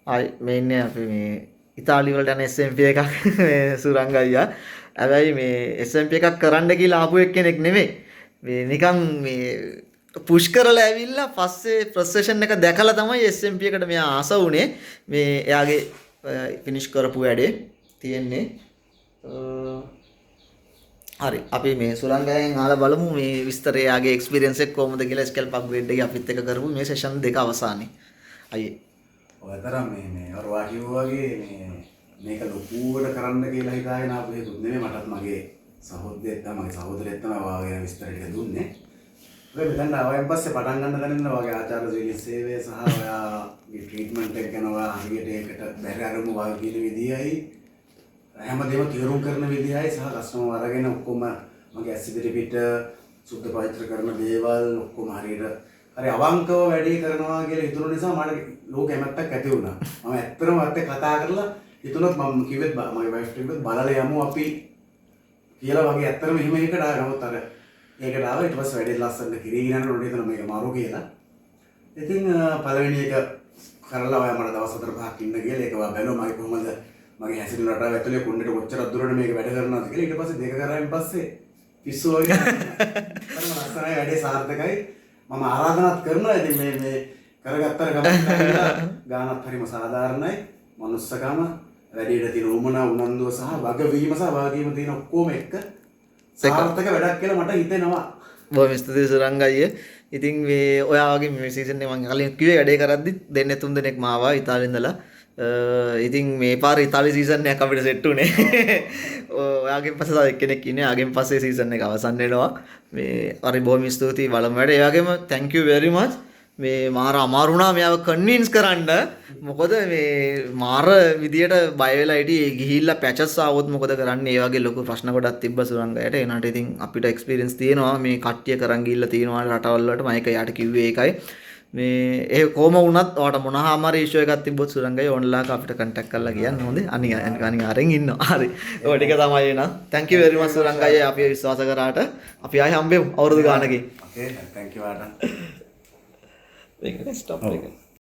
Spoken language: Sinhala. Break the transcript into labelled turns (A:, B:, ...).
A: ආයි මේ ඉන්නේ අපි මේ ඉතාලි වලට යන SMP එකක් මේ සුරංග අයියා. හැබැයි මේ SMP එකක් කරන්න කියලා ආපු එක්කෙනෙක් නෙමෙයි. මේ නිකන් මේ පුෂ් කරලා ඇවිල්ලා පස්සේ ප්‍රොසෙෂන් එක දැකලා තමයි SMP එකට මෙයා ආස වුනේ. මේ එයාගේ ෆිනිෂ් කරපු වැඩේ තියෙන්නේ. හරි අපි මේ සුරංගයෙන් අහලා බලමු මේ විස්තරය යාගේ එක්ස්පීරියන්ස් එක කොහොමද කියලා ස්කැල්ප් අප්ග්‍රේඩ් එක අපිත් එක්ක කරමු මේ සෙෂන් දෙක අවසානයේ. අයියේ.
B: ඔයතරම් මේ අර වාකියෝ වගේ මේක ලොකුවට කරන්න කියලා හිතාගෙන ආපු හේතුත් නෙමෙයි මටත් මගේ සහෝදරයෙක් තමයි වාගේ විස්තර ටික දුන්නේ. ඔය මෙතන ආවයන් පස්සේ පටන් ගන්න දැනෙන්න වාගේ ආචාර්ය ශ්‍රී සේවය සහ ඔයාගේ ට්‍රීට්මන්ට් එක ගැන ඔයා හරියට ඒකට බැහැ අරමු වාගේ කියන විදියයි හැමදේම තීරුම් කරන විදියයි සහ කස්ටමර් වරගෙන ඔක්කොම මගේ ඇස් ඉදිරි පිට සුද්ධ පවිත්‍ර කරන දේවල් ඔක්කොම හරියට හරි අවංකව වැඩේ කරනවා කියලා හිතුන නිසා මට ලෝක කැමැත්තක් ඇති වුණා. මම ඇත්තටම අත් කතා කරලා හිතුනොත් මම කිව්වෙත් මගේ වයිෆ් ටිකත් බලලා යමු අපි කියලා වගේ ඇත්තටම එහෙම එකකට ආවොත් අර ඒකට ආවා ඊට පස්සේ වැඩේ ලස්සනට කිරීගෙන යනකොට හිතන මේක මාරු කියලා. ඉතින් පළවෙනි එක කරලා ඔයා මට දවස් 4-5ක් ඉන්න කියලා ඒක බැලුවා මගේ කොහොමද මගේ හැසිරෙන රටාව ඇතුලේ කුණ්ඩේට කොච්චරක් දුරට මේක වැඩ කරනවද කියලා. ඊට පස්සේ දෙක කරායින් පස්සේ පිස්සු වගේ අර ලස්සනයි වැඩේ සාර්ථකයි. මම ආරාධනාත් කරනවා ඉතින් මේ කරගත්තර ගමන් ගානත් හරිම සාධාරණයි. මනුස්සකම වැඩේට තියෙන උමනා උනන්දුව සහ වගවීම සහ වාගීම තියෙන ඔක්කොම එක්ක සාර්ථක වැඩක් කියලා මට හිතෙනවා.
A: බොහොම ස්තුතියි සුරංග අයියේ. ඉතින් මේ ඔයා වගේ මේ සීසන් එක මම කලින් කිව්වේ වැඩේ කරද්දි දෙන්නේ 3 දෙනෙක් මාවා ඉතාලියෙන් ඉඳලා. ඉතින් මේ පාර ඉතාලි සීසන් එකක් අපිට සෙට් උනේ. ඔයාගෙන් පස්සේ තව එක්කෙනෙක් ඉන්නේ. ආගෙන් පස්සේ සීසන් එක අවසන් වෙනවා. මේ හරි බොහොම ස්තුතියි බලමු වැඩ. ඒ වගේම thank you very much. මේ මාර අමාරු වුණා මෙයාව කන්වින්ස් කරන්න. මොකද මේ මාර විදියට බය වෙලා හිටියේ ගිහිල්ලා පැචස් ආවොත් මොකද කරන්නේ? ඒ වගේ ලොකු ප්‍රශ්න ගොඩක් තිබ්බ සුරංගයට. ඒනට ඉතින් අපිට එක්ස්පීරියන්ස් තියෙනවා මේ කට්ටිය කරන් ගිහිල්ලා තියෙනවා රටවල් වලට. මම ඒක යාට කිව්වේ ඒකයි. මේ ඒ කොහම වුණත් ඔයාට මොනවා හරි ඉෂුව එකක් තිබ්බොත් සුරංගය ඔන්ලාක අපිට කන්ටැක්ට් කරලා කියන්න හොඳේ. අනිවාර්යෙන් ඉන්නවා. හරි. ඔය ටික තමයි එනවා. thank you very much සුරංගය අපි විශ්වාස කරාට. අපි ආයෙ හම්බෙමු අවුරුදු ගානකින්.
B: Okay thank you ආට.
A: මේක ස්ටොප් එක.